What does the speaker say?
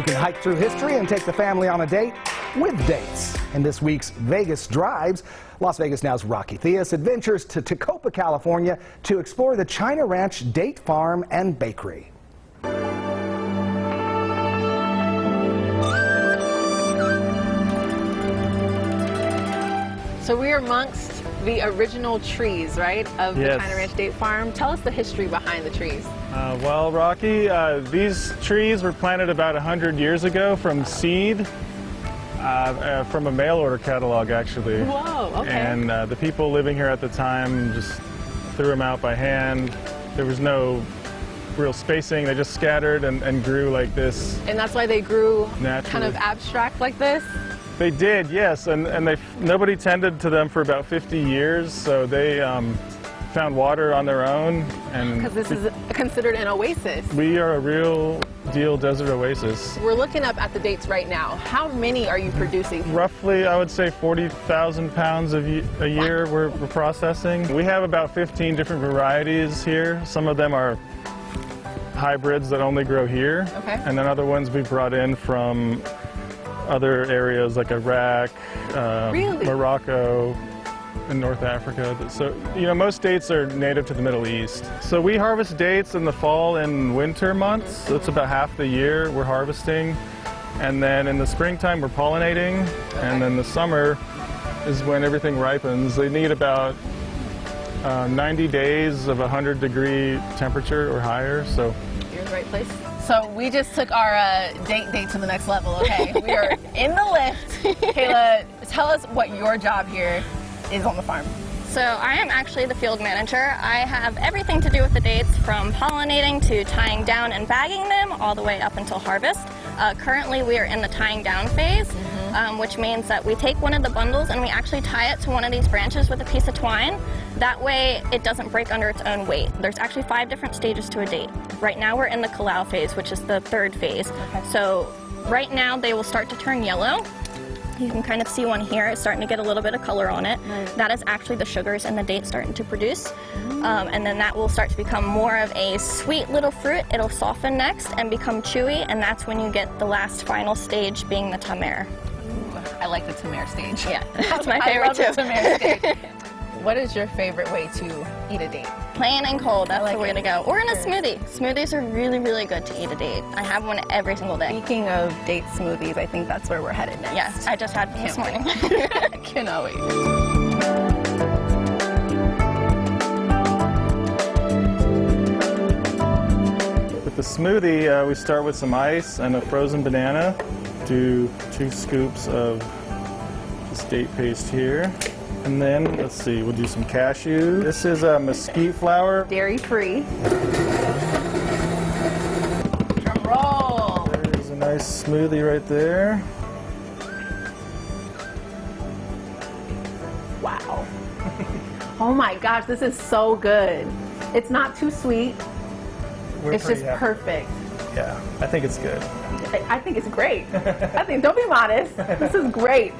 You can hike through history and take the family on a date with dates. In this week's Vegas Drives, Las Vegas Now's Rocky Theus adventures to Tecopa, California to explore the China Ranch Date Farm and Bakery. So we are amongst the original trees, right, of the China Ranch Date Farm. Tell us the history behind the trees. Well, Rocky, these trees were planted about 100 years ago from seed, from a mail order catalog, actually. Whoa, okay. And the people living here at the time just threw them out by hand. There was no real spacing. They just scattered and grew like this. And that's why they grew naturally. kind of abstract like this? They did, yes, and nobody tended to them for about 50 years, so they found water on their own. Because this is considered an oasis. We are a real deal desert oasis. We're looking up at the dates right now. How many are you producing? Roughly, I would say 40,000 pounds a year we're processing. We have about 15 different varieties here. Some of them are hybrids that only grow here, and then other ones we brought in from other areas like Iraq, Morocco, and North Africa. So, you know, most dates are native to the Middle East. So we harvest dates in the fall and winter months. So it's about half the year we're harvesting. And then in the springtime we're pollinating. And then the summer is when everything ripens. They need about 90 days of 100-degree temperature or higher. So you're in the right place. So we just took our date to the next level, okay? We are in the lift. Kayla, tell us what your job here is on the farm. So I am actually the field manager. I have everything to do with the dates, from pollinating to tying down and bagging them all the way up until harvest. Currently we are in the tying down phase, which means that we take one of the bundles and we actually tie it to one of these branches with a piece of twine. That way it doesn't break under its own weight. There's actually 5 different stages to a date. Right now we're in the Kalau phase, which is the 3rd phase. So right now they will start to turn yellow. You can kind of see one here. It's starting to get a little bit of color on it. That is actually the sugars in the date starting to produce. And then that will start to become more of a sweet little fruit. It'll soften next and become chewy, and that's when you get the last final stage being the tamer. I like the tamer stage. Yeah, that's my favorite too. The tamer stage. What is your favorite way to eat a date? Plain and cold, that's the way to go. Or in a smoothie. Smoothies are really, really good to eat a date. I have one every single day. Speaking of date smoothies, I think that's where we're headed next. Yes, I just had one this morning. Cannot wait. with the smoothie, we start with some ice and a frozen banana. Do 2 scoops of this date paste here. And then, let's see, we'll do some cashew. This is mesquite flour. Dairy-free. Drum roll. There's a nice smoothie right there. Wow. Oh my gosh, this is so good. It's not too sweet. It's just perfect. Yeah, I think it's good. I think it's great. Don't be modest. This is great.